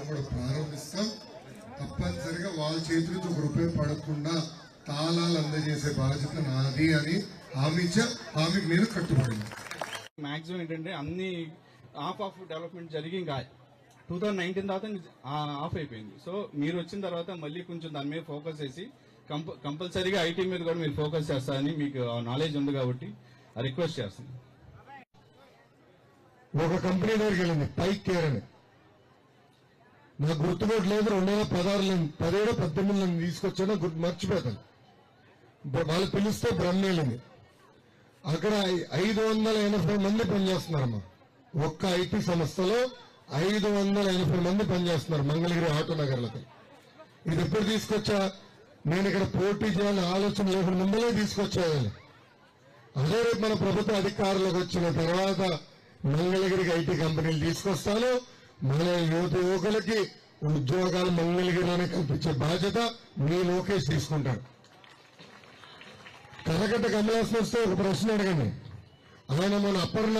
కూడా ప్రారంభిస్తాం. తప్పనిసరిగా వాళ్ళ చేతి నుంచి ₹1 పడకుండా తాళాలు అందజేసే బాధ్యత నాది అని హామీ మీద కట్టుబడి. మాక్సిమం ఏంటంటే అన్ని ఆఫ్ డెవలప్మెంట్ జరిగి ఇంకా 2019 తర్వాత ఆఫ్ అయిపోయింది. సో మీరు వచ్చిన తర్వాత మళ్ళీ కొంచెం దాని మీద ఫోకస్ చేసి కంపల్సరీగా ఐటీ మీద కూడా మీరు ఫోకస్ చేస్తారని మీకు నాలెడ్జ్ ఉంది కాబట్టి రిక్వెస్ట్ చేస్తాను. ఒక కంపెనీ దగ్గరికి వెళ్ళింది పైక్ కేర్ అని, నాకు గుర్తుకోవట్లేదు. 2016 17 తీసుకొచ్చాను, మర్చిపోతాను. వాళ్ళు పిలిస్తే బ్రహ్మ వెళ్ళింది. అక్కడ 580 మంది పనిచేస్తున్నారమ్మా. ఒక్క ఐటీ సంస్థలో 580 మంది పనిచేస్తున్నారు మంగళగిరి ఆటో నగర్లకి. ఇది ఎప్పుడు తీసుకొచ్చా? నేను ఇక్కడ పోటీ చేయాలని ఆలోచన లేకుండా ముందరే తీసుకొచ్చేయాలి. అదే రేపు మన ప్రభుత్వ అధికారులకు వచ్చిన తర్వాత మంగళగిరికి ఐటీ కంపెనీలు తీసుకొస్తాను. మన యువకులకి ఉద్యోగాలు మంగళగిరిలోనే కల్పించే బాధ్యత మీ లోకేష్ తీసుకుంటాడు. కరకట్ట కమలాసన్ వస్తే ఒక ప్రశ్న అడగండి. ఆయన మన అపర్ణ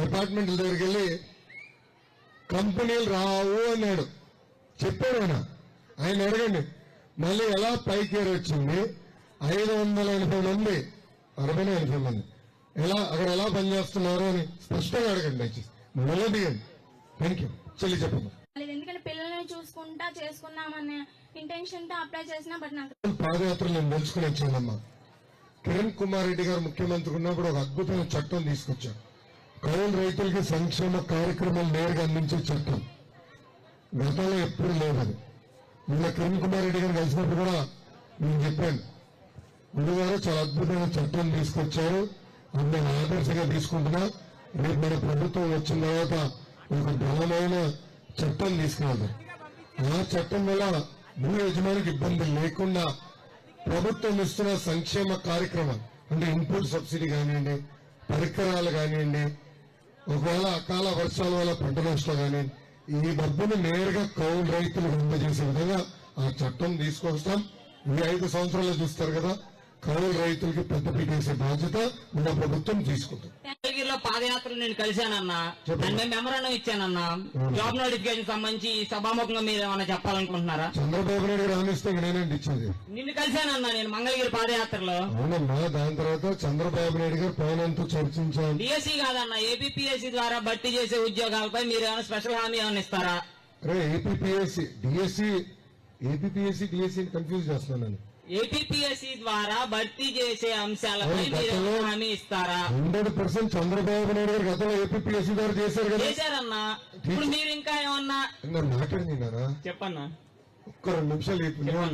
అపార్ట్మెంట్ల దగ్గరికి వెళ్ళి కంపెనీలు రావు అన్నాడు, చెప్పాడు. ఆయన అడగండి మళ్ళీ ఎలా పైకేరు వచ్చింది? 580 మంది 80 మంది అక్కడ ఎలా పనిచేస్తున్నారు అని స్పష్టంగా అడగండి దయచేసి. మొదలదిగండి. Thank you. చెల్లి చెప్పండి. ఎందుకంటే పిల్లల్ని చూసుకుంటా చేసుకున్నామనే ఇంటెన్షన్ తో అప్లై చేసినా బట్ నాకు పాదయాత్రలు నేను తెలుసుకుని వచ్చానమ్మా. కిరణ్ కుమార్ రెడ్డి గారు ముఖ్యమంత్రి ఉన్నప్పుడు ఒక అద్భుతమైన చట్టం తీసుకొచ్చారు. కౌలు రైతులకి సంక్షేమ కార్యక్రమాలు నేరుగా అందించే చట్టం. గతంలో ఎప్పుడు లేదు అది. నిన్న కిరణ్ కుమార్ రెడ్డి గారు కలిసినప్పుడు కూడా నేను చెప్పాను, గురుగారు చాలా అద్భుతమైన చట్టం తీసుకొచ్చారు, అందులో ఆదర్శంగా తీసుకుంటున్నా. రేపు మన ప్రభుత్వం వచ్చిన తర్వాత ఒక బలమైన చట్టం తీసుకురావాలి. ఆ చట్టం వల్ల భూ యజమానికి ఇబ్బంది లేకుండా ప్రభుత్వం ఇస్తున్న సంక్షేమ కార్యక్రమాలు అంటే ఇన్పుట్ సబ్సిడీ కానివ్వండి, పరికరాలు కానివ్వండి, ఒకవేళ అకాల వర్షాల వల్ల పంట నష్టం కానివ్వండి, ఈ డబ్బును నేరుగా కౌలు రైతులకు అందజేసే విధంగా ఆ చట్టం తీసుకొస్తాం. ఈ 5 సంవత్సరాలు చూస్తారు కదా, కౌలు రైతులకి పెద్దపీట వేసే బాధ్యత మన ప్రభుత్వం తీసుకుంటుంది. పాదయాత్రలు నేను కలిశానన్నా, మెమరాండం ఇచ్చానన్నా. జాబ్ నోటిఫికేషన్ సంబంధించి సభాముఖంగా మీరు ఏమైనా చెప్పాలనుకుంటున్నారా? చంద్రబాబు నాయుడు గారు రాణిస్తే నేనేంటి ఇచ్చేది? నిన్ను కలిశానన్నా నేను మంగళగిరి పాదయాత్రలో. అవునమ్మా. దాని తర్వాత చంద్రబాబు నాయుడు గారు పవనంతో చర్చించాం. డిఎస్సీ కాదన్నా, ఏపీపీఎస్సీ ద్వారా భర్తీ చేసే ఉద్యోగాలపై మీరు ఏమైనా స్పెషల్ హామీ ఏమైనా ఇస్తారా? అరే ఏపీపీఎస్సీ డిఎస్సీ కన్ఫ్యూజ్ చేస్తున్నాను. ఏపీపీఎస్సీ ద్వారా భర్తీ చేసే అంశాలపై మీరు హామీ ఇస్తారా? 100% చంద్రబాబు నాయుడు గారు గతంలో ఏపీపీఎస్సీ ద్వారా చేశారు కదా. చేశారన్నా. ఇప్పుడు మీరు ఇంకా ఏమన్నా మాట్లాడినారా? చెప్పన్నా. ఒక్క 2 నిమిషాలు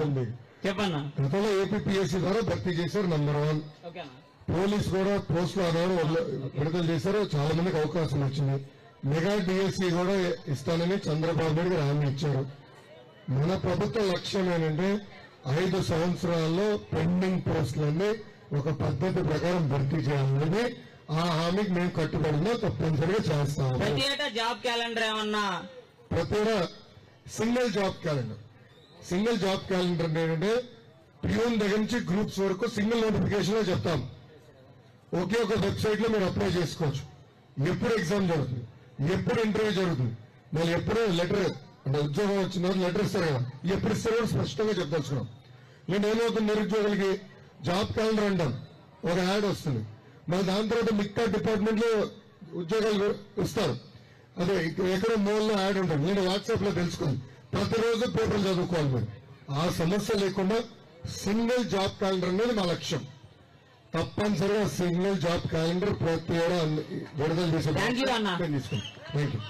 ఉంటుంది. చెప్పన్నా. గతంలో ఏపీపీఎస్సీ ద్వారా భర్తీ చేశారు. నంబర్ 1. పోలీసు కూడా పోస్టులు ఆధారం విడుదల చేశారు. చాలా మందికి అవకాశం వచ్చింది. మెగా డిఎస్సీ కూడా ఇస్తానని చంద్రబాబు నాయుడు గారు హామీ ఇచ్చారు. మన ప్రభుత్వ లక్ష్యం ఏంటంటే 5 సంవత్సరాల్లో పెండింగ్ పోస్టులన్నీ ఒక పద్ధతి ప్రకారం భర్తీ చేయాలని ఆ హామీకి మేము కట్టుబడినా తప్పనిసరిగా చేస్తాము. ప్రతి ఏటా జాబ్ క్యాలెండర్ ఏమన్నా? ప్రతి ఏటా సింగిల్ జాబ్ క్యాలెండర్ ఏంటంటే ప్యూన్ దగ్గర నుంచి గ్రూప్స్ వరకు సింగిల్ నోటిఫికేషన్ లో చెప్తాం. ఒకే ఒక వెబ్సైట్ లో మీరు అప్లై చేసుకోవచ్చు. ఎప్పుడు ఎగ్జామ్ జరుగుతుంది, ఎప్పుడు ఇంటర్వ్యూ జరుగుతుంది, మళ్ళీ ఎప్పుడు లెటర్ అంటే ఉద్యోగం వచ్చిన లెటర్ ఇస్తారు కదా, ఎప్పుడు ఇస్తారో స్పష్టంగా చెప్పదలుచుకున్నాం. నేను ఏమవుతుంది, నిరుద్యోగులకి జాబ్ క్యాలెండర్ అంటాం, ఒక యాడ్ వస్తుంది. మరి దాని తర్వాత మిగతా డిపార్ట్మెంట్ లో ఉద్యోగాలు ఇస్తారు. అదే ఎక్కడ మూలలో యాడ్ ఉంటుంది. నేను వాట్సాప్ లో తెలుసుకుంది. ప్రతిరోజు పేపర్లు చదువుకోవాలి. మీరు ఆ సమస్య లేకుండా సింగిల్ జాబ్ క్యాలెండర్ అనేది మా లక్ష్యం. తప్పనిసరిగా సింగిల్ జాబ్ క్యాలెండర్ ప్రతి ఏడా విడుదల చేసే తీసుకుంటాం. Thank you.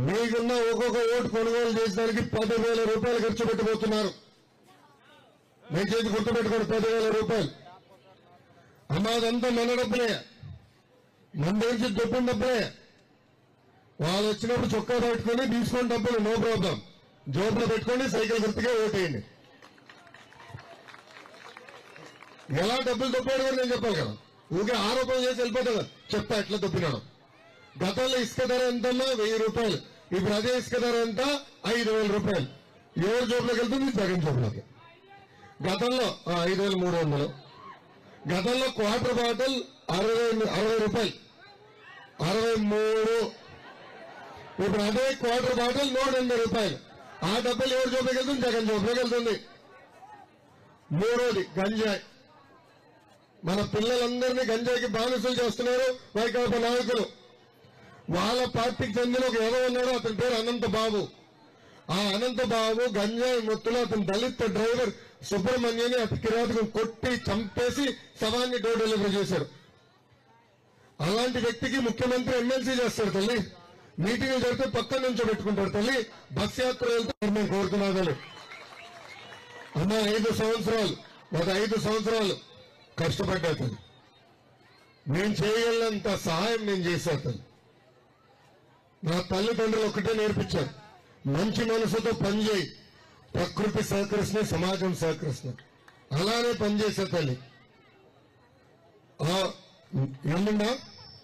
మీకున్న ఒక్కొక్క ఓటు కొనుగోలు చేసడానికి 10,000 రూపాయలు ఖర్చు పెట్టబోతున్నారు. దయచేసి గుర్తుపెట్టుకోండి, 10,000 రూపాయలు. అమ్మాదంతా మన డబ్బులే, మన నుంచి డబ్బులు డబ్బులే. వాళ్ళు వచ్చినప్పుడు చొక్కా పెట్టుకుని తీసుకోండి డబ్బులు, నో ప్రాబ్లం. జోబులో పెట్టుకోండి, సైకిల్ గుర్తుకే ఓటేయండి. ఎలా డబ్బులు దొప్పాడు కూడా నేను చెప్పాలి కదా. ఊరికే ఆరోపణ చేసి వెళ్ళిపోతా కదా, చెప్తా ఎట్లా దొప్పినాడు. గతంలో ఇసుక ధర ఎంతన్నా 1000 రూపాయలు, ఇప్పుడు అదే ఇసుక ధర ఎంత 5,000 రూపాయలు. ఎవరి జోబులోకి వెళ్తుంది? జగన్ జోబులోకి. గతంలో 5,300. గతంలో క్వార్టర్ బాటిల్ 60 రూపాయలు, 63. ఇప్పుడు అదే క్వార్టర్ బాటిల్ 180 రూపాయలు. ఆ డబ్బులు ఎవరు చూపగలుగుతుంది? జగన్ చూపగలుగుతుంది. మూడోది గంజాయి. మన పిల్లలందరినీ గంజాయికి బానిసలు చేస్తున్నారు వైకాపా నాయకులు. వాళ్ళ పార్టీకి చెందిన ఒక ఎవరో ఉన్నాడో, అతని పేరు అనంత బాబు. ఆ అనంత బాబు గంజాయి మొత్తులో అతని దళిత డ్రైవర్ సుబ్రహ్మణ్యని అతి కిరాతకం కొట్టి చంపేసి శవాన్ని డోర్ డెలివరీ చేశారు. అలాంటి వ్యక్తికి ముఖ్యమంత్రి ఎమ్మెల్సీ చేస్తాడు తల్లి. మీటింగ్లు జరిగితే పక్కన నుంచో పెట్టుకుంటారు తల్లి. బస్ యాత్ర వెళ్తే మేము కోరుతున్నాను అమ్మ. 5 సంవత్సరాలు ఒక 5 సంవత్సరాలు కష్టపడ్డా తల్లి. నేను చేయగలంత సహాయం నేను చేశా తల్లి. నా తల్లిదండ్రులు ఒకటే నేర్పించారు, మంచి మనసుతో పనిచేయి, ప్రకృతి సహకరిస్తుంది, సమాజం సహకరిస్తుంది. అలానే పనిచేసే తల్లి. ఎల్లుండా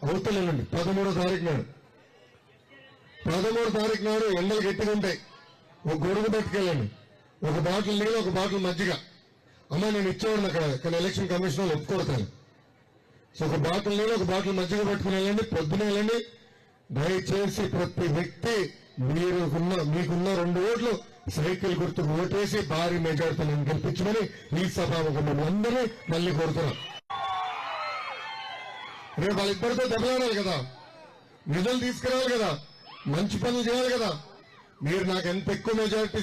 అవతల ఎల్లుండి 13వ తారీఖు నాడు 13వ తారీఖు నాడు ఎండలు గట్టిగా ఉంటాయి. ఒక గొడుగు పట్టుకెళ్ళండి, ఒక బాటిల్ నీళ్ళు, ఒక బాటిల్ మజ్జిగ. అమ్మ నేను ఇచ్చేవాడిని అక్కడ, కానీ ఎలక్షన్ కమిషన్ వాళ్ళు ఒప్పుకోడతాను. సో ఒక బాటిల్ నీళ్ళు, ఒక బాటిల్ మజ్జిగ పట్టుకుని వెళ్ళండి, పొద్దున వెళ్ళండి. దయచేసి ప్రతి వ్యక్తి మీకున్న 2 ఓట్లు సైకిల్ గుర్తుకు ఓటేసి భారీ మెజార్టీతో నేను గెలిపించమని ఈ సభాముఖం అందరినీ మళ్ళీ కోరుతున్నాం. రేపు వాళ్ళిద్దరితో దెబ్బలాడాలి కదా, నిధులు తీసుకురావాలి కదా, మంచి పనులు చేయాలి కదా. మీరు నాకు ఎంత ఎక్కువ మెజారిటీ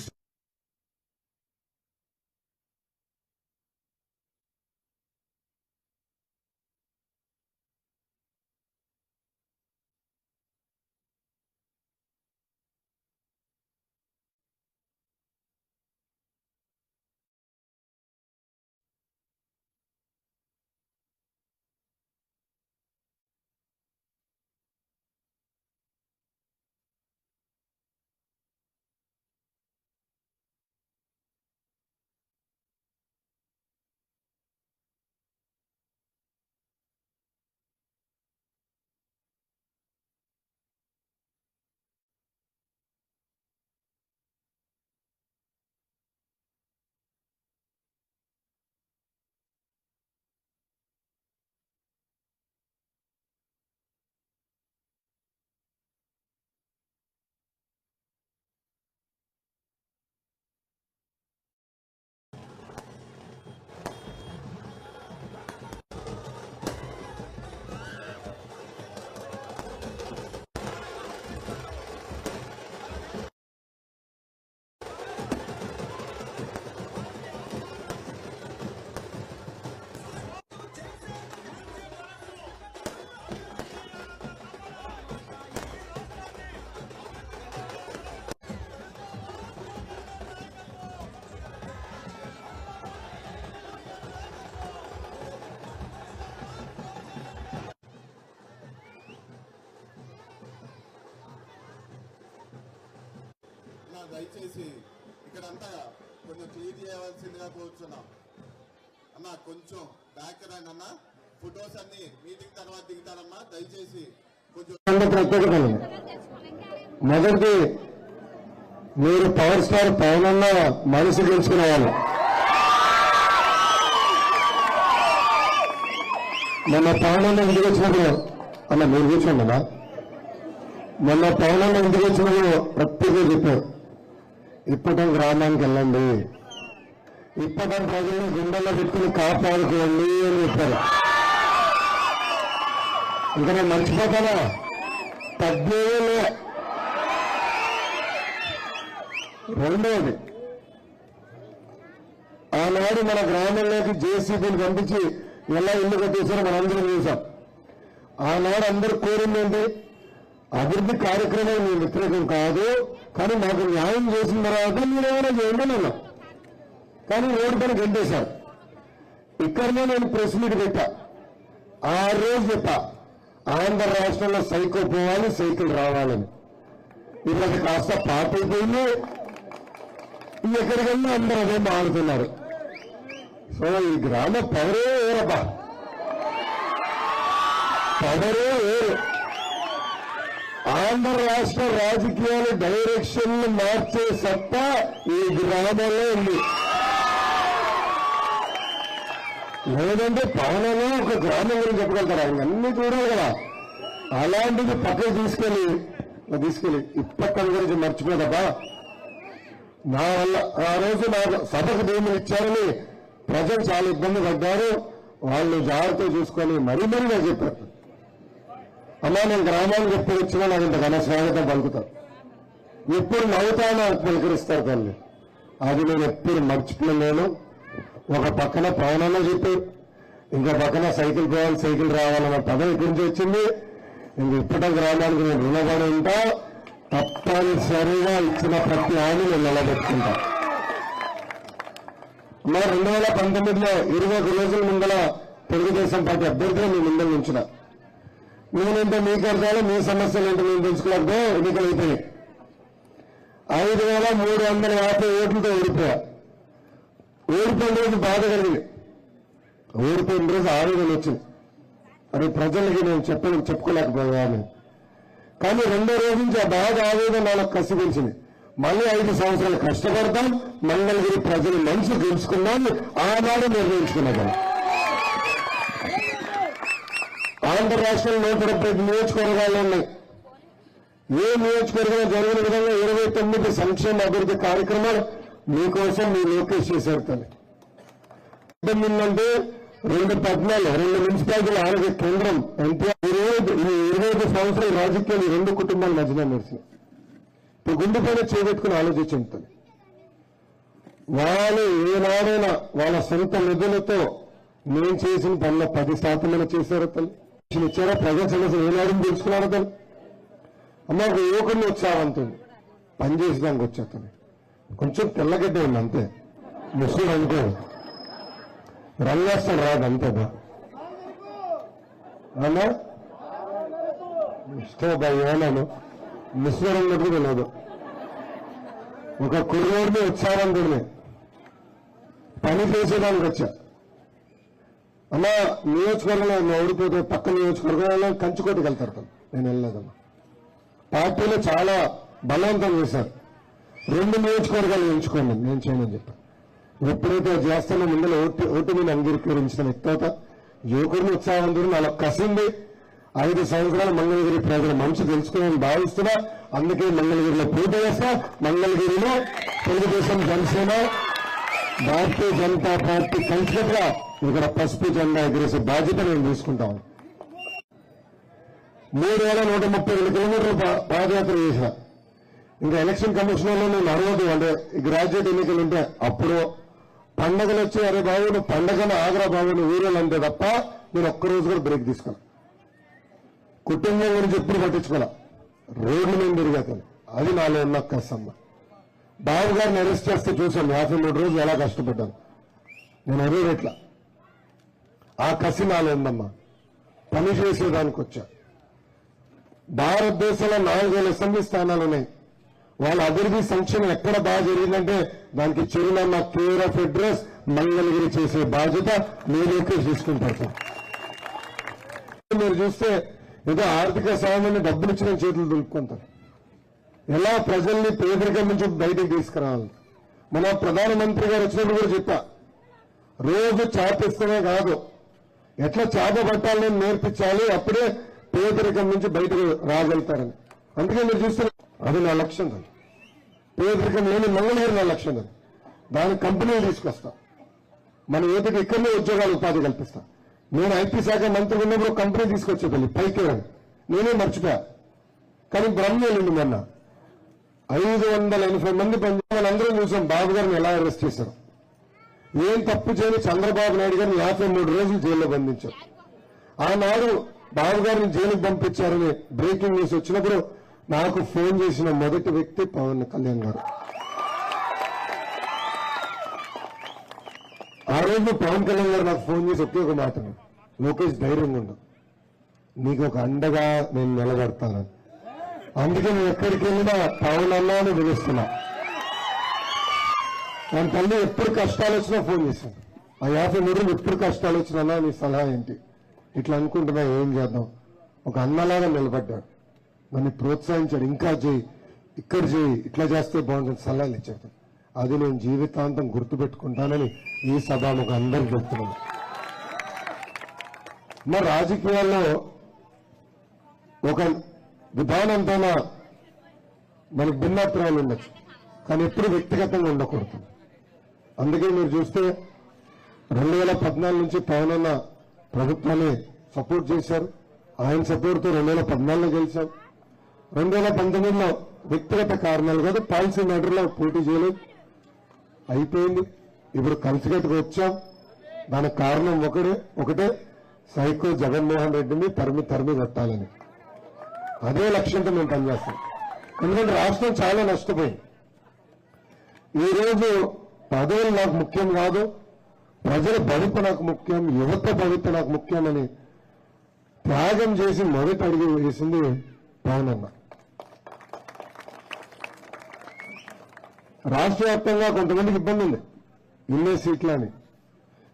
దయచేసి ఇక్కడంతా కొంచెం క్లీన్ చేయవలసిందిగా కోరుచున్నాం. అన్న కొంచెం బ్యాక్ రండి అన్న. ఫొటోస్ అన్ని మీటింగ్ తర్వాత దిగుతారమ్మా. దయచేసి కొంచెం ప్రత్యేకతలు. మొదటిది, మీరు పవర్ స్టార్ పవన్ మనసు గెలుచుకునే వాళ్ళు. మొన్న పవన్ ఇంటికి వచ్చినప్పుడు అన్న మీరు కూర్చోండి అన్నా. మొన్న పవన్ ఇంటికి వచ్చినప్పుడు ప్రత్యేకంగా చెప్పారు, ఇప్పటం గ్రామానికి వెళ్ళండి, ఇప్పటం ప్రజలను గుండెల్లో పెట్టుకుని కాపాడుకోండి అని చెప్పారు. ఇంకా నేను మర్చిపోతానా? తగ్గేదే. రెండోది, ఆనాడు మన గ్రామంలోకి జేసీబీని పంపించి ఎలా ఇల్లు కట్టేశారో మనందరం చూసాం. ఆనాడు అందరూ కోరింది ఏంటి? అభివృద్ధి కార్యక్రమాలు మేము వ్యతిరేకం కాదు, కానీ మాకు న్యాయం చేసిన తర్వాత మీరు ఏమైనా చేయండి అన్నాం. కానీ రోడ్డు పైన గంటేశారు. ఇక్కడనే నేను ప్రెస్ మీట్ పెట్టా. ఆ రోజు చెప్పా, ఆంధ్ర రాష్ట్రంలో సైకిల్ పోవాలి, సైకిల్ రావాలని. ఇప్పుడు అది కాస్త పాత అయిపోయింది. ఎక్కడికన్నా అందరూ అదే మారుతున్నారు. సో ఈ గ్రామ పవరే వేరబ్బా, పవరే వేరు. ఆంధ్ర రాష్ట్ర రాజకీయాల డైరెక్షన్ మార్చే సత్తా ఈ గ్రామంలో ఉంది. లేదంటే పవనలో ఒక గ్రామం గురించి చెప్పగలుగుతారు, ఆయన అన్ని చూడాలి కదా. అలాంటిది పక్కకు తీసుకెళ్లి తీసుకెళ్ళి ఇప్పటి గురించి మర్చిపోదబ్బా. నా వల్ల ఆ రోజు నాకు సభకు భూములు ఇచ్చారని ప్రజలు చాలా ఇబ్బంది పడ్డారు. వాళ్ళు జాగ్రత్త చూసుకొని మరీ నాకు చెప్పారు, అమ్మా నేను గ్రామానికి ఎప్పుడు వచ్చినా నాకు ఇంత ఘన స్వాగతం పలుకుతారు, ఎప్పుడు నవ్వుతానో పలకరిస్తారు తల్లి. అది నేను ఎప్పుడు మర్చిపోలేను. ఒక పక్కన పవనన్న చెప్పి ఇంకో పక్కన సైకిల్ పోవాలి సైకిల్ రావాలన్న పదం ఇక్కడి నుంచి వచ్చింది. ఇంక ఇప్పటి గ్రామానికి నేను రుణపడి ఉంటా, తప్పనిసరిగా ఇచ్చిన ప్రతి హామీ నేను నిలబెట్టుకుంటా. మా 2019లో 21 రోజుల ముందల తెలుగుదేశం పార్టీ అభ్యర్థిగా మీ ముందర ఉంచిన నేనేంటో మీకు అర్థాలు, మీ సమస్యలు ఏంటో నేను తెలుసుకోలేకపోతే ఎన్నికలు అయిపోయాయి. 5,350 ఓట్లతో ఓడిపోయా. ఓడిపోయిన రోజు బాధ కలిగింది, ఓడిపోయిన రోజు ఆవేదన వచ్చింది. అది ప్రజలకి నేను చెప్పుకోలేకపోయాను. కానీ రెండో రోజు నుంచి ఆ బాధ ఆవేదన నాకు కసి పెంచింది. మళ్ళీ 5 సంవత్సరాలు కష్టపడతాం, మంగళగిరి ప్రజలు మంచి తెలుసుకున్నాం, ఆనాడు నిర్ణయించుకున్నాం. ఆంధ్ర రాష్ట్రంలో 170 నియోజకవర్గాలు ఉన్నాయి. ఏ నియోజకవర్గంలో జరిగిన విధంగా 29 సంక్షేమ అభివృద్ధి కార్యక్రమాలు మీకోసం మీ లోకేష్ చేశారు. తల్లి అంటే 2 మున్సిపాలిటీల ఆరోగ్య కేంద్రం ఎన్టీఆర్ 25 సంవత్సరాల రాజకీయాలు 2 కుటుంబాల మధ్యన నడిచినాయి. ఇప్పుడు గుండెపైన చేపెట్టుకుని ఆలోచించుంటుంది. వాళ్ళు ఏనాడైనా వాళ్ళ సొంత నిధులతో నేను చేసిన పనుల 10% చేశారు. తల్లి ఇచ్చారా? ప్రజా సమస్యలు ఏనాడు తెలుసుకున్నారా? తల్లి అమ్మ ఒక యువకుడిని ఉత్సాహవంతుంది, పనిచేసేదానికి వచ్చేస్తాను. కొంచెం తెల్లగడ్డ ఉంది అంతే, ముస్లిం అనుకో రంగేస్తాడు రాదు అంతేదా అన్నా ఇష్టం ఏమన్నాను ముస్లిం రంగకు తెలియదు. ఒక కుర్రోడిని ఉత్సాహవంతుడిని పని చేసేదానికి వచ్చా. అమ్మా నియోజకవర్గంలో ఓడిపోతే పక్క నియోజకవర్గంలో కంచుకోటికి వెళ్తారు. నేను వెళ్ళలేదమ్మా. పార్టీలో చాలా బలవంతం చేశారు. 2 నియోజకవర్గాలు ఎంచుకోండి, నేను చేయమని చెప్పాను. ఎప్పుడైతే చేస్తానో ముందర ఓటు మీద అంగీకరించిన వ్యక్త యువకుడిని ఉత్సాహవంతుడు నాకు కసింది. 5 సంవత్సరాలు మంగళగిరి ప్రజల మనసు తెలుసుకుని భావిస్తున్నా. అందుకే మంగళగిరిలో పోటీ చేస్తా. మంగళగిరిలో తెలుగుదేశం, జనసేన, భారతీయ జనతా పార్టీ కలిసికట్టుగా ఇక్కడ పసుపు జెండా ఎగిరేసే బాధ్యత నేను తీసుకుంటాను. 3,132 కిలోమీటర్లు పాదయాత్ర చేసిన. ఇంకా ఎలక్షన్ కమిషనర్లో నేను 60 అంటే గ్రాడ్యుయేట్ ఎన్నికలు ఉంటే అప్పుడు పండగలు వచ్చి అరే బాబు నువ్వు పండగను ఆగ్రా బాబు నువ్వు ఊరేళ్ళు అంతే తప్ప నేను ఒక్కరోజు కూడా బ్రేక్ తీసుకున్నా. కుటుంబం గురించి ఎప్పుడు పట్టించుకోలే, రోడ్ల మీద తిరిగాను. అది నాలో ఉన్న కష్టమ్మ. బాబు గారిని అరెస్ట్ చేస్తే చూసాను 53 రోజులు ఎలా కష్టపడ్డాను నేను. అదే రేట్లా ఆ కసి నాలో ఉందమ్మా. పని చేసేదానికి వచ్చా. భారతదేశంలో 4,000 అసెంబ్లీ స్థానాలు ఉన్నాయి. వాళ్ళ అభివృద్ధి సంక్షేమం ఎక్కడ బాగా జరిగిందంటే దానికి చిరునామా కేర్ ఆఫ్ అడ్రస్ మంగళగిరి చేసే బాధ్యత మీలోకే తీసుకుంటారు. మీరు చూస్తే ఏదో ఆర్థిక సాయాన్ని డబ్బులు ఇచ్చిన చేతులు దులుపుకుంటారు. ఎలా ప్రజల్ని పేదరికం నుంచి బయటకు తీసుకురావాలి. మన ప్రధానమంత్రి గారు వచ్చినప్పుడు కూడా చెప్పా, రోజు చేపిస్తూనే కాదు ఎట్లా చేప పట్టాలని నేర్పించాలి, అప్పుడే పేదరికం నుంచి బయటకు రాగలుగుతారని. అందుకే మీరు చూస్తే అది నా లక్ష్యం. పేదరికం లేని మంగళగిరి నా లక్ష్యం. దానికి కంపెనీలు తీసుకొస్తా. మన యువతకి ఇక్కడనే ఉద్యోగాలు ఉపాధి కల్పిస్తా. నేను ఐటీ శాఖ మంత్రి ఉన్నప్పుడు కంపెనీ తీసుకొచ్చేది పైకి నేనే మర్చిపోయా. కానీ బ్రహ్మ వెళ్ళింది మొన్న 580 మంది అందరం చూసాం. బాబు గారిని ఎలా అరెస్ట్ చేశారు. ఏం తప్పు చేయని చంద్రబాబు నాయుడు గారిని 53 రోజులు జైల్లో బంధించారు. ఆనాడు బాబు గారిని జైలుకు పంపించారని బ్రేకింగ్ న్యూస్ వచ్చినప్పుడు నాకు ఫోన్ చేసిన మొదటి వ్యక్తి పవన్ కళ్యాణ్ గారు. ఆ రోజు పవన్ కళ్యాణ్ గారు నాకు ఫోన్ చేసి ఒకే ఒక మాట, లోకేష్ ధైర్యంగా ఉండదు, నీకు ఒక అండగా నేను నిలబడతాను. అందుకే నేను ఎక్కడికి వెళ్ళినా పవన్ అన్నాను పిలుస్తున్నా. నా తల్లి ఎప్పుడు కష్టాలు వచ్చినా ఫోన్ చేశాను. ఆ 53 ఎప్పుడు కష్టాలు వచ్చినా నీ సలహా ఏంటి, ఇట్లా అనుకుంటున్నా ఏం చేద్దాం. ఒక అన్నలాగా నిలబడ్డాడు, నన్ను ప్రోత్సహించాడు. ఇంకా చేయి, ఇక్కడ చేయి, ఇట్లా చేస్తే బాగుంటుంది సలహాలు ఇచ్చాడు. అది నేను జీవితాంతం గుర్తుపెట్టుకుంటానని ఈ సభకు అందరికి చెప్తున్నాను. మా రాజకీయాల్లో ఒక విధానంతో మనకు భిన్నాభిప్రాయాలు ఉండొచ్చు, కానీ ఎప్పుడు వ్యక్తిగతంగా ఉండకూడదు. అందుకే మీరు చూస్తే 2014 నుంచి పవన్ అన్న ప్రభుత్వాన్ని సపోర్ట్ చేశారు. ఆయన సపోర్ట్తో 2014లో గెలిచాం. 2019లో వ్యక్తిగత కారణాలు కాదు, పాలసీ మ్యాటర్లో పోటీ చేయలేదు, అయిపోయింది. ఇప్పుడు కలిసికట్టుకు వచ్చాం. దానికి కారణం ఒకటే సైకో జగన్మోహన్ రెడ్డిని తరిమి కొట్టాలని. అదే లక్ష్యంతో మేము పనిచేస్తాం. ఎందుకంటే రాష్ట్రం చాలా నష్టపోయింది. ఈరోజు పదవులు నాకు ముఖ్యం కాదు, ప్రజల భవిత నాకు ముఖ్యం, యువత భవిత నాకు ముఖ్యమని త్యాగం చేసి మొదటి అడుగు వేసింది పవన్ అన్న. రాష్ట్ర వ్యాప్తంగా కొంతమందికి ఇబ్బంది ఉంది, ఇన్నే సీట్లని.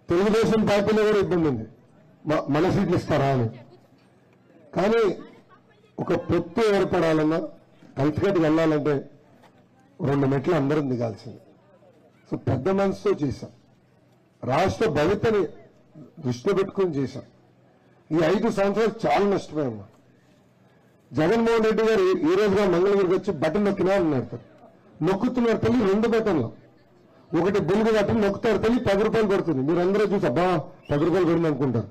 తెలుగుదేశం పార్టీలో కూడా ఇబ్బంది ఉంది, మన సీట్లు ఇస్తారా అని. కానీ ఒక పొత్తు ఏర్పడాలన్నా, కలిసికట్టుకు వెళ్ళాలంటే 2 మెట్లు అందరం దిగాల్సింది. సో పెద్ద మనసుతో చేశాం, రాష్ట్ర భవితని దృష్టిలో పెట్టుకుని చేశాం. ఈ 5 సంవత్సరాలు చాలా నష్టపోయాం. జగన్మోహన్ రెడ్డి గారు ఈ రోజుగా మంగళగిరికి వచ్చి బటన్ నొక్కినా అన్నారు. నొక్కుతున్నారు తల్లి 2 బటన్లు, ఒకటి బులుగు బటన్ నొక్కుతారు తల్లి 10 రూపాయలు పడుతుంది. మీరు అందరూ చూసి అబ్బా 10 రూపాయలు పడింది అనుకుంటారు,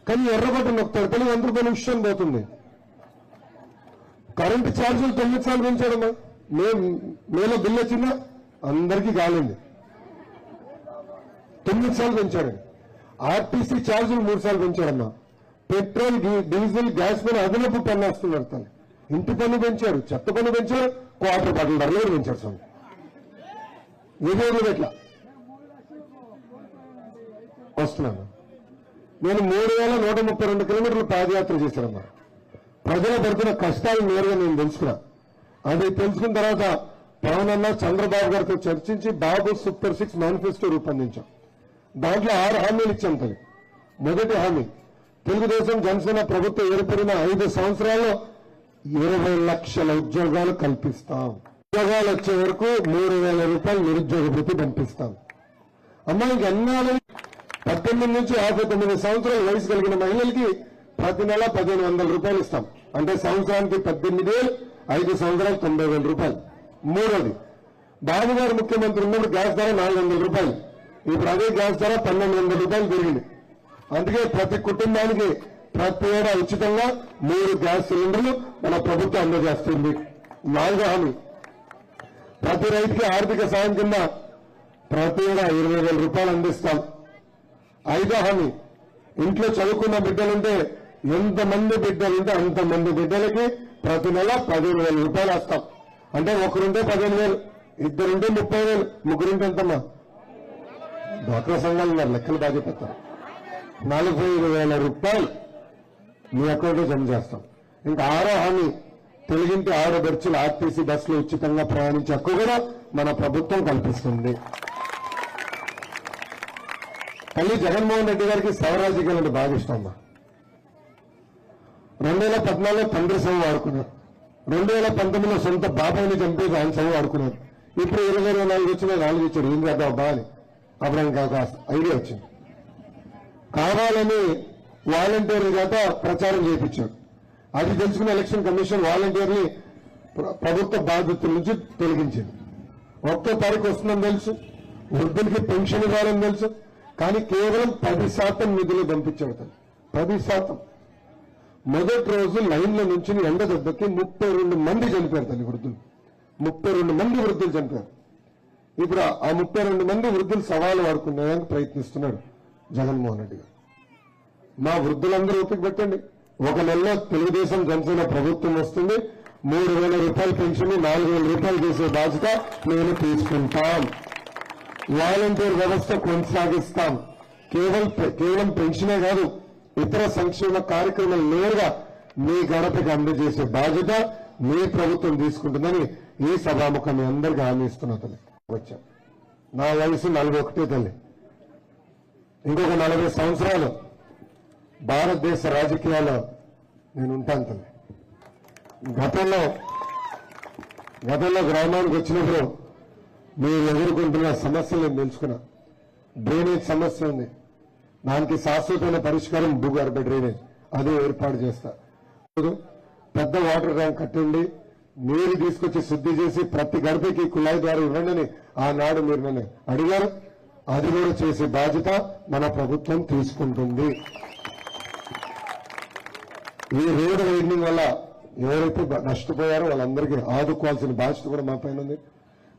కానీ ఎర్ర బటన్ నొక్కుతారు తల్లి 100 రూపాయలు విషయం పోతుంది. కరెంటు ఛార్జీలు 9 సార్లు పెంచాడమ్మా. మేలో బిల్లు వచ్చిందా? అందరికీ కాలింది. 9 సార్లు పెంచాడు. ఆర్టీసీ ఛార్జీలు 3 సార్లు పెంచాడమ్మా. పెట్రోల్, డీజిల్, గ్యాస్ పైన అదనపు పన్ను వేస్తున్నారు తల్లి. ఇంటి పన్ను పెంచారు, చెత్త పన్ను పెంచారు, క్వార్టర్ బాటిల్ ధరలు కూడా పెంచారు. స్వామి ఏదో ఎట్లా వస్తున్నాను. నేను 3132 కిలోమీటర్లు పాదయాత్ర చేశానమ్మా. ప్రజలు పడుతున్న కష్టాలు నేరుగా నేను తెలుసుకున్నా. అది తెలుసుకున్న తర్వాత పవన్ అన్న చంద్రబాబు గారితో చర్చించి బాబు సూపర్ 6 మేనిఫెస్టో రూపొందించాం. దాంట్లో 6 హామీలు ఇచ్చాం తల్లి. మొదటి హామీ, తెలుగుదేశం జనసేన ప్రభుత్వం ఏర్పడిన 5 సంవత్సరాల్లో 20 లక్షల ఉద్యోగాలు కల్పిస్తాం. ఉద్యోగాలు వచ్చే వరకు 3,000 రూపాయలు నిరుద్యోగ భృతి పంపిస్తాం. అమ్మాయికి ఎన్నాళ్ళని 18 నుంచి 59 సంవత్సరాల వయసు కలిగిన మహిళలకి ప్రతి నెల 1,500 రూపాయలు ఇస్తాం. అంటే సంవత్సరానికి 18,000, 5 సంవత్సరాలు 90,000 రూపాయలు. మూడోది, బాబు గారు ముఖ్యమంత్రి ఉన్నప్పుడు గ్యాస్ ధర 400 రూపాయలు, ఇప్పుడు అదే గ్యాస్ ధర 1,200 రూపాయలు పెరిగింది. అందుకే ప్రతి కుటుంబానికి ప్రతి ఏడా ఉచితంగా 3 గ్యాస్ సిలిండర్లు మన ప్రభుత్వం అందజేస్తుంది. 4వ హామీ, ప్రతి రైతుకి ఆర్థిక సాయం కింద ప్రతి ఏడా 20,000 రూపాయలు అందిస్తాం. 5వ హామీ, ఇంట్లో చదువుకున్న బిడ్డలుంటే ఎంతమంది బిడ్డలుంటే అంతమంది బిడ్డలకి ప్రతి నెల 15,000 రూపాయలు వేస్తాం. అంటే ఒకరుంటే 15,000, ఇద్దరుంటే 30,000, ముగ్గురుంటే ఎంతమ్మా? డ్వాక్రా సంఘాలు ఉన్నారు, లెక్కలు బాగా పెడతారు. 45,000 రూపాయలు మీ అకౌంట్లో జమ చేస్తాం. ఇంకా 6వ హామీ, తెలుగింటి ఆడబడుచులు ఆర్టీసీ బస్సులు ఉచితంగా ప్రయాణించే హక్కు కూడా మన ప్రభుత్వం కల్పిస్తుంది. తల్లి జగన్మోహన్ రెడ్డి గారికి శవరాజకీయాలు అంటే బాగా ఇష్టం అమ్మా. 2014లో తండ్రి శవం వాడుకున్నారు, 2019లో సొంత బాబాయిని చంపేసి ఆయన శవం వాడుకున్నారు. ఇప్పుడు 2024 వచ్చిన 4 ఇచ్చారు. ఏం చేద్దాం అబ్బా అని అప్పుడు ఆయనకు ఒక ఐడియా వచ్చింది. కావాలని వాలంటీర్ చేత ప్రచారం చేయించారు. అది తెలుసుకున్న ఎలక్షన్ కమిషన్ వాలంటీర్ని ప్రభుత్వ బాధ్యతల నుంచి తొలగించింది. 1వ తారీఖు వస్తుందని తెలుసు, వృద్ధులకి పెన్షన్ ఇవ్వాలని తెలుసు, కానీ కేవలం 10% నిధులు పంపించాడు. 10%. మొదటి రోజు లైన్ల నుంచి ఎండ దెబ్బకి 32 మంది చనిపోయారు తల్లి వృద్ధులు. 32 మంది వృద్ధులు చనిపోయారు. ఇప్పుడు ఆ 32 మంది వృద్ధులు సవాలు వాడుకునేందుకు ప్రయత్నిస్తున్నాడు జగన్మోహన్ రెడ్డి గారు. మా వృద్ధులందరూ ఓపిక పెట్టండి. 1 నెలలో తెలుగుదేశం జనసేన ప్రభుత్వం వస్తుంది. 3,000 రూపాయల పెన్షన్ 4,000 రూపాయలు చేసే బాధ్యత నేను తీసుకుంటాం. వాలంటీర్ వ్యవస్థ కొనసాగిస్తాం. కేవలం పెన్షనే కాదు, ఇతర సంక్షేమ కార్యక్రమాలు నేరుగా మీ గడపకి అందజేసే బాధ్యత మీ ప్రభుత్వం తీసుకుంటుందని ఈ సభాముఖం మీ అందరికీ హామీ ఇస్తున్నా తల్లి. వచ్చా నా వయసు 41 తల్లి. ఇంకొక 40 సంవత్సరాలు భారతదేశ రాజకీయాల్లో నేను ఉంటాను తల్లి. గతంలో గ్రామానికి వచ్చినప్పుడు మీరు ఎదుర్కొంటున్న సమస్యలు నేను తెలుసుకున్నా. డ్రైనేజ్ సమస్య ఉంది, దానికి శాశ్వతమైన పరిష్కారం భూగర్భ డ్రైనేజ్, అదే ఏర్పాటు చేస్తా. పెద్ద వాటర్ ట్యాంక్ కట్టండి, నీరు తీసుకొచ్చి శుద్ధి చేసి ప్రతి గడపకి కుళాయి ద్వారా ఇవ్వండి ఆనాడు మీరు నన్ను అడిగారు. అది కూడా చేసే బాధ్యత మన ప్రభుత్వం తీసుకుంటుంది. ఈ రోడ్డు వైండింగ్ వల్ల ఎవరైతే నష్టపోయారో వాళ్ళందరికీ ఆదుకోవాల్సిన బాధ్యత కూడా మా పైన ఉంది.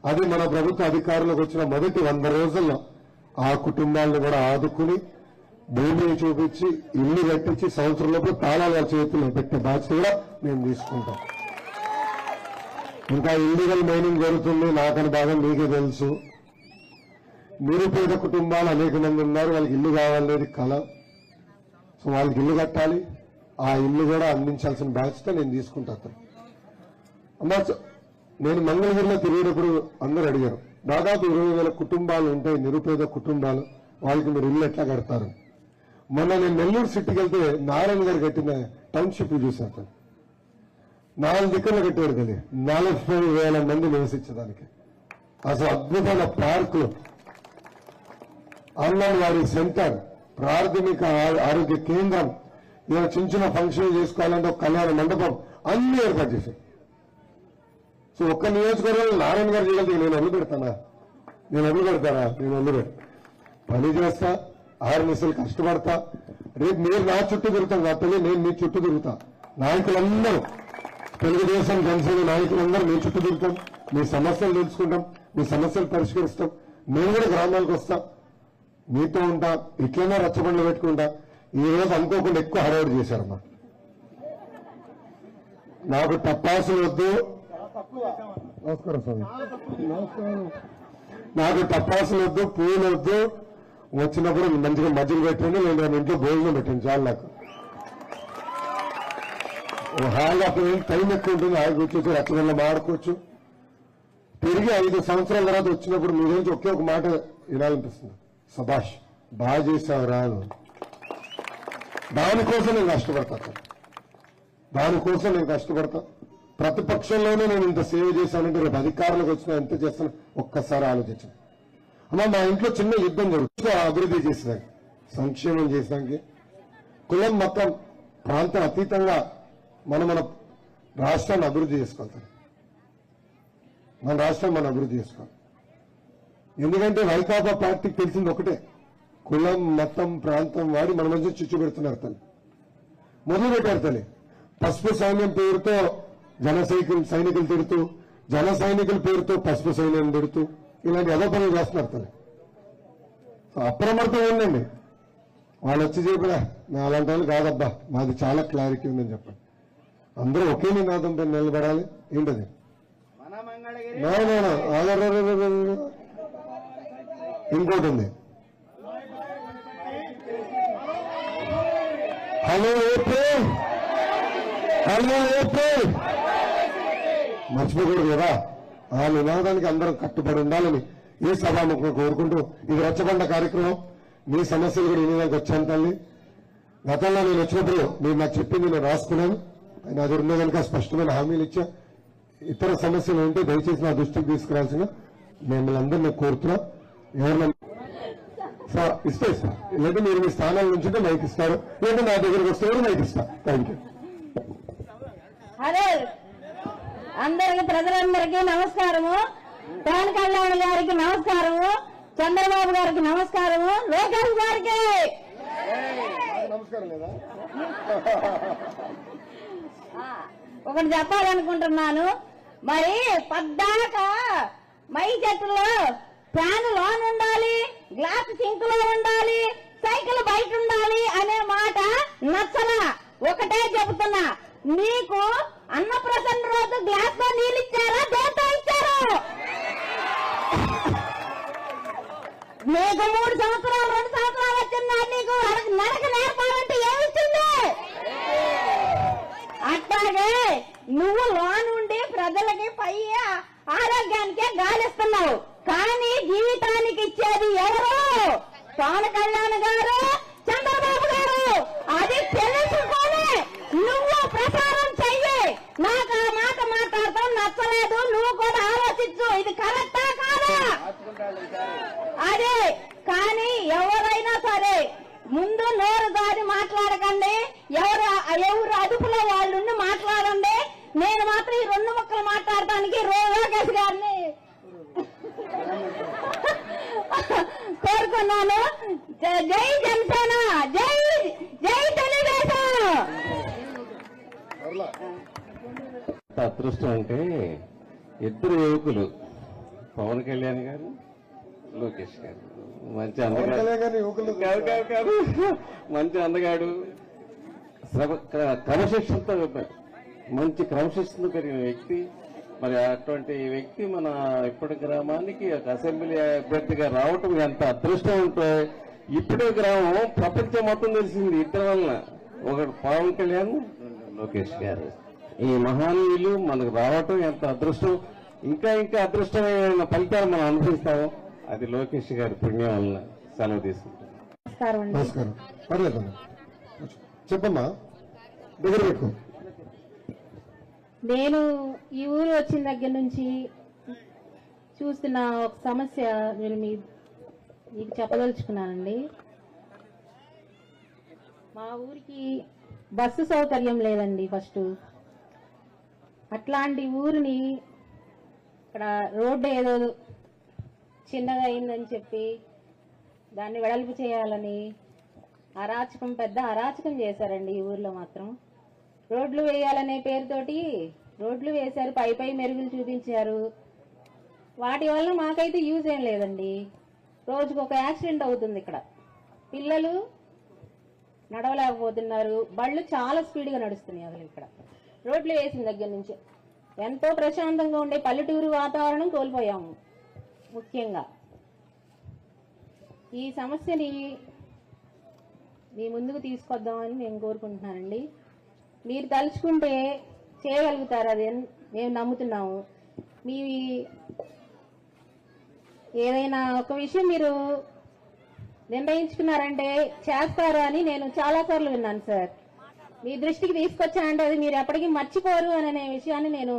అది మన ప్రభుత్వ అధికారులకు వచ్చిన మొదటి 100 రోజుల్లో ఆ కుటుంబాలను కూడా ఆదుకుని భూమిని చూపించి ఇల్లు కట్టించి సంవత్సరంలోపు తాళాలు వాళ్ళ చేతుల్లో పెట్టే బాధ్యత కూడా మేము తీసుకుంటాం. ఇంకా ఇల్లీగల్ మైనింగ్ జరుగుతుంది, నాకని బాగా మీకే తెలుసు. నిరుపేద కుటుంబాలు అనేక మంది ఉన్నారు, వాళ్ళకి ఇల్లు కావాలనేది కళ. సో వాళ్ళకి ఇల్లు కట్టాలి, ఆ ఇల్లు కూడా అందించాల్సిన బాధ్యత నేను తీసుకుంటాను. అమ్మా నేను మంగళగిరిలో తిరిగేటప్పుడు అందరూ అడిగారు, దాదాపు 20,000 కుటుంబాలు ఉంటాయి నిరుపేద కుటుంబాలు, వాళ్ళకి మీరు ఇల్లు ఎట్లా కడతారు? మొన్న నేను నెల్లూరు సిటీకి వెళ్తే నారాయణ గారు కట్టిన టౌన్షిప్ చూశాను. 4 దిక్కులు కట్టారు కదా, 40,000 మంది నివసించడానికి. అసలు అద్భుతమైన పార్కులు, అంగన్వాడీ సెంటర్, ప్రాథమిక ఆరోగ్య కేంద్రం, ఇలా చిన్న చిన్న ఫంక్షన్ చేసుకోవాలంటే ఒక కళ్యాణ మండపం అన్ని ఏర్పాటు చేశారు. సో ఒక్క నియోజకవర్గంలో నారాయణ గారు చేయగలిగి నేను ఒళ్ళు పెడతానా? నేను ఒళ్ళు పెడతానా? నేను ఒళ్ళు పెడతా, పని చేస్తా, 6 నిమిషాలు కష్టపడతా. రేపు మీరు నా చుట్టూ తిరుగుతాం కాబట్టి నేను మీ చుట్టూ తిరుగుతా. నాయకులందరూ, తెలుగుదేశం జనసేన నాయకులందరూ మీ చుట్టూ తిరుగుతాం, మీ సమస్యలు తెలుసుకుంటాం, మీ సమస్యలు పరిష్కరిస్తాం. మేము కూడా గ్రామాలకు వస్తాం, మీతో ఉంటా, ఇట్లనే రచ్చబండ్లు పెట్టుకుంటా. ఈ రోజు అనుకోకుండా ఎక్కువ హడావుడి చేశారమ్మా. నాకు టపాసులు వద్దు, నమస్కారం స్వామి, నమస్కారం. నాకు టపాసులు వద్దు, పూలు వద్దు, వచ్చినప్పుడు మంచిగా మజ్జిగ పెట్టండి, నేను ఇంట్లో భోజనం పెట్టండి చాలు. నాకు హాయిగా టైం ఎక్కువ ఉంటుంది, హాయిగా కూర్చోవచ్చు, రచ్చబండ్లు మాడుకోవచ్చు. తిరిగి 5 సంవత్సరాల తర్వాత వచ్చినప్పుడు మీ గురించి ఒకే ఒక మాట వినాలనిపిస్తుంది, సభాష్ బాగా చేశావు రాను. దానికోసం నేను కష్టపడతాను, దానికోసం నేను కష్టపడతా. ప్రతిపక్షంలోనే నేను ఇంత సేవ చేశానంటే రేపు అధికారులకు వచ్చినా ఎంత చేస్తాను ఒక్కసారి ఆలోచించాను. అమ్మా మా ఇంట్లో చిన్న యుద్ధం జరుగుతుంది, అభివృద్ధి చేసేదానికి, సంక్షేమం చేసేదానికి, కులం మొత్తం ప్రాంతం అతీతంగా మన రాష్ట్రాన్ని అభివృద్ధి చేసుకోవాలి. మన రాష్ట్రం మనం అభివృద్ధి చేసుకోవాలి. ఎందుకంటే వైకాపా పార్టీకి తెలిసింది ఒకటే, కులం మతం ప్రాంతం వాడి మన మధ్య చిచ్చు పెడుతున్నారు. తల్లి మొదలు పెట్టారు. తల్లి పసుపు సైన్యం పేరుతో సైనికులు తిడుతూ, జన సైనికుల పేరుతో పసుపు సైన్యం తిడుతూ ఇలాంటి ఏదో పనులు చేస్తున్నారు. తల్లి అప్రమత్తం ఉండండి. వాళ్ళు వచ్చి చెప్పినా నా అలాంటి వాళ్ళు కాదబ్బా, మాది చాలా క్లారిటీ ఉందని చెప్పండి. అందరూ ఒకే నినాదంపై నిలబడాలి. ఏంటది? ఇంకోటి ఉంది, హలో ఏపీ, హలో ఏపీ, మర్చిపోకూడదు కదా. ఆ నినాదానికి అందరం కట్టుబడి ఉండాలని ఈ సభాముఖంగా కోరుకుంటూ, ఇది రచ్చబండ కార్యక్రమం. మీ సమస్యలు కూడా వినేదానికి వచ్చాను తల్లి. గతంలో నేను వచ్చినప్పుడు మీరు నాకు చెప్పింది నేను రాసుకున్నాను, అది ఉన్న కనుక స్పష్టమైన హామీలు ఇచ్చా. ఇతర సమస్యలు ఉంటే దయచేసి నా దృష్టికి తీసుకురావాల్సిన మిమ్మల్ని అందరినీ కోరుతున్నా. ఎవరన్నా ఇస్తే సార్, లేదా మీరు మీ స్థానాల నుంచి మైక్ ఇస్తారు, లేదా నా దగ్గరకు వస్తే కూడా మైక్ ఇస్తా. Thank you. అదే అందరికి ప్రజలందరికీ నమస్కారము, పవన్ కళ్యాణ్ గారికి నమస్కారము, చంద్రబాబు గారికి నమస్కారము, లోకేష్ గారికి నమస్కారం. లేదా ఒకటి చెప్పాలనుకుంటున్నాను. మరి పద్దాక మై చెట్టులో ఫ్యాన్ లోన్ ఉండాలి, గ్లాస్ సింక్ లో ఉండాలి, సైకిల్ బయట ఉండాలి అనే మాట నచ్చలా. ఒకటే చెబుతున్నా, మీకు అన్నప్రసన్న రోజు గ్లాస్ లో నీళ్ళు ఇచ్చారా, దేంతో ఇచ్చారు? నీకు 3 సంవత్సరాలు 2 సంవత్సరాలు వచ్చిందా? నీకు నడక నేర్పాలంటే ఏమిస్తుంది? అట్లాగే నువ్వు లోన్ ఉండి ప్రజలకి పై ఆరోగ్యానికే గాలిస్తున్నావు, కానీ జీవితానికి ఇచ్చేది ఎవరు? పవన్ కళ్యాణ్ గారు, చంద్రబాబు గారు. అది తెలుసుకొని నువ్వు ప్రచారం చెయ్యి. నాకు ఆ మాట మాట్లాడటం నచ్చలేదు, నువ్వు కూడా ఆలోచించు, ఇది కరెక్టా కాదా? అదే కానీ ఎవరైనా సరే ముందు నోరు దారి మాట్లాడకండి, ఎవరు అదుపులో వాళ్ళు మాట్లాడండి. నేను మాత్రం ఈ 2 ముక్కలు చెప్తున్నాను. జై జనసేన, జై జై తెలుగుదేశం. అదృష్టం అంటే ఇద్దరు యువకులు, పవన్ కళ్యాణ్ గారు, లోకేష్ గారు. మంచి అందగాడు కాదు, మంచి అందగాడు, క్రమశిక్షణతో మంచి క్రమశిక్షణతో పెరిగిన వ్యక్తి. మరి అటువంటి వ్యక్తి మన ఇప్పటి గ్రామానికి ఒక అసెంబ్లీ అభ్యర్థిగా రావటం ఎంత అదృష్టం ఉంటే ఇప్పుడే గ్రామం ప్రపంచం మొత్తం తెలిసింది ఇద్దరి వలన. ఒకటి పవన్ కళ్యాణ్, లోకేష్ గారు. ఈ మహానీయులు మనకు రావటం ఎంత అదృష్టం. ఇంకా ఇంకా అదృష్టమైన ఫలితాలు మనం అనుభవిస్తాము. అది లోకేష్ గారి పుణ్యం వలన. సెలవు తీసుకుంటాం. నమస్కారం. పర్లేదమ్మా, చెప్పమ్మా, దగ్గర పెట్టుకో. నేను ఈ ఊరు వచ్చిన దగ్గర నుంచి చూస్తున్న ఒక సమస్య నేను మీకు చెప్పదలుచుకున్నానండి. మా ఊరికి బస్సు సౌకర్యం లేదండి. ఫస్ట్ అట్లాంటి ఊరిని ఇక్కడ రోడ్డు ఏదో చిన్నగా అయిందని చెప్పి దాన్ని వెడల్పు చేయాలని అరాచకం, పెద్ద అరాచకం చేశారండి ఈ ఊర్లో మాత్రం. రోడ్లు వేయాలనే పేరుతోటి రోడ్లు వేశారు, పై మెరుగులు చూపించారు. వాటి వల్ల మాకైతే యూజ్ ఏం లేదండి. రోజుకు ఒక యాక్సిడెంట్ అవుతుంది ఇక్కడ. పిల్లలు నడవలేకపోతున్నారు, బళ్ళు చాలా స్పీడ్గా నడుస్తున్నాయి. అసలు ఇక్కడ రోడ్లు వేసిన దగ్గర నుంచి ఎంతో ప్రశాంతంగా ఉండే పల్లెటూరు వాతావరణం కోల్పోయాము. ముఖ్యంగా ఈ సమస్యని మీ ముందుకు తీసుకొద్దామని మేము కోరుకుంటున్నానండి. మీరు తలుచుకుంటే చేయగలుగుతారు, అది మేము నమ్ముతున్నాము. మీ ఏదైనా ఒక విషయం మీరు నిర్ణయించుకున్నారంటే చేస్తారు అని నేను చాలా సార్లు విన్నాను సార్. మీ దృష్టికి తీసుకొచ్చానంటే అది మీరు ఎప్పటికీ మర్చిపోరు అనే విషయాన్ని నేను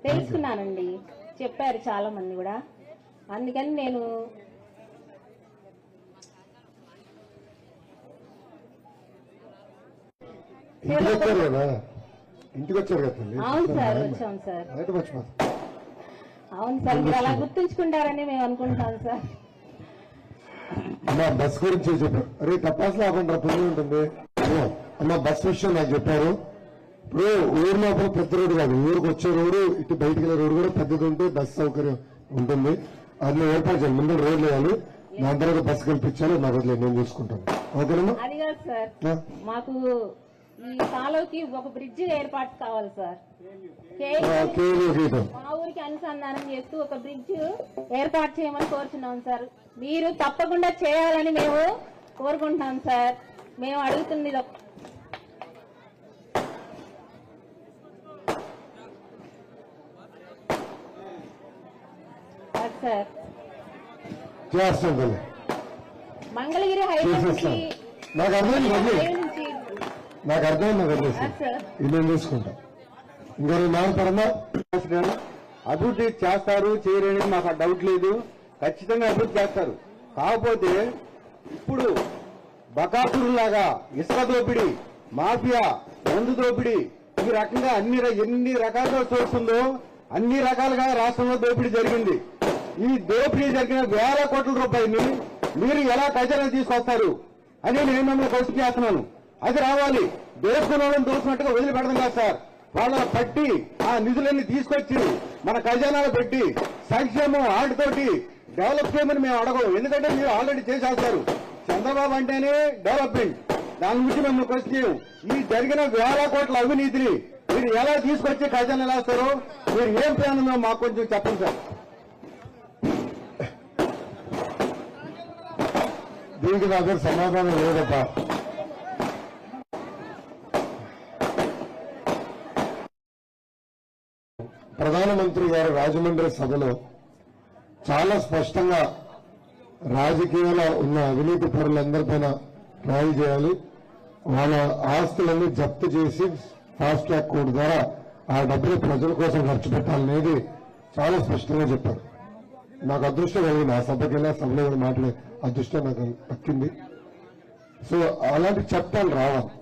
తెలుసుకున్నానండి. చెప్పారు చాలా మంది కూడా. అందుకని నేను ఇంటికి వచ్చారు కదా. అవును సార్, వచ్చాం సార్. అవును సార్, మీరు అలా గుర్తుంచుకుంటారని మేము అనుకుంటాం సార్. అమ్మా బస్ గురించి చెప్పారు. అరే తపాసులు ఆపండి, పుణ్యం ఉంటుంది. అమ్మా బస్ విషయం నాకు చెప్పారు. ఇప్పుడు ఊరు లోపల పెద్ద రోడ్డు కాదు, ఊరికి వచ్చే రోడ్డు, ఇటు బయటికి వెళ్ళే రోడ్డు కూడా పెద్దది ఉంటే బస్ సౌకర్యం ఉంటుంది. అది ఏర్పాటు చేయాలి. ముందు రోడ్లు వేయాలి, దాని తర్వాత బస్సు కల్పించాలి. నా వదిలే నేను చూసుకుంటాను. ఓకేనమ్మా. అది కాదు సార్, మాకు ఈ కాలువకి ఒక బ్రిడ్జ్ ఏర్పాటు కావాలి సార్. మా ఊరికి అనుసంధానం చేస్తూ ఒక బ్రిడ్జ్ ఏర్పాటు చేయమని కోరుచున్నాం సార్. మీరు తప్పకుండా చేయాలని మేము కోరుకుంటున్నాం సార్. మేము అడుగుతుంది సార్. చేస్తాను, మంగళగిరి హైవే నుంచి నాకు అర్థమైంది, నాకు అర్థమైంది. వదిలేసి ఇది నేను చూసుకుంటా. ఇంకా మాట్లాడమ్మా. అభివృద్ధి చేస్తారు చేయలేని మాకు ఆ డౌట్ లేదు. ఖచ్చితంగా అభివృద్ధి చేస్తారు. కాకపోతే ఇప్పుడు బకాసురులాగా ఇసుక దోపిడీ, మాఫియా, మందు దోపిడీ, ఈ రకంగా ఎన్ని రకాలుగా చూస్తుందో అన్ని రకాలుగా రాష్ట్రంలో దోపిడీ జరిగింది. ఈ దోపిడీ జరిగిన వేల కోట్ల రూపాయలని మీరు ఎలా ఖజానా తీసుకొస్తారు అని నేను మిమ్మల్ని క్వశ్చన్ చేస్తున్నాను. అది రావాలి. దోసుకున్న వాళ్ళని దోసినట్టుగా వదిలిపెడదాం కాదు సార్. వాళ్ళని పట్టి ఆ నిధులన్నీ తీసుకొచ్చి మన ఖజానాలో పెట్టి సంక్షేమం ఆటతోటి డెవలప్ చేయమని మేము అడగం. ఎందుకంటే మీరు ఆల్రెడీ చేసేస్తారు. చంద్రబాబు అంటేనే డెవలప్మెంట్. దాని గురించి మేము క్వశ్చన్ చేయం. ఈ జరిగిన వేల కోట్ల అవినీతిని మీరు ఎలా తీసుకొచ్చి ఖజానా వేస్తారో మీరు ఏం ప్లాన్ ఉందో మాకు కొంచెం చెప్పండి సార్. దీనికి నా దగ్గర సమాధానం లేదప్ప. ప్రధానమంత్రి గారు రాజమండ్రి సభలో చాలా స్పష్టంగా రాజకీయాల్లో ఉన్న అవినీతి పరులందరిపైన ట్రయల్ చేయాలి, వాళ్ళ ఆస్తులన్నీ జప్తు చేసి ఫాస్ట్ ట్రాక్ కోర్టు ద్వారా ఆ డబ్బులు ప్రజల కోసం ఖర్చు పెట్టాలనేది చాలా స్పష్టంగా చెప్పారు. నాకు అదృష్టం కలిగింది. ఆ సభకి వెళ్ళి సభలో మాట్లాడే అదృష్టం నాకు దక్కింది. సో అలాంటి చట్టాలు రావాలి.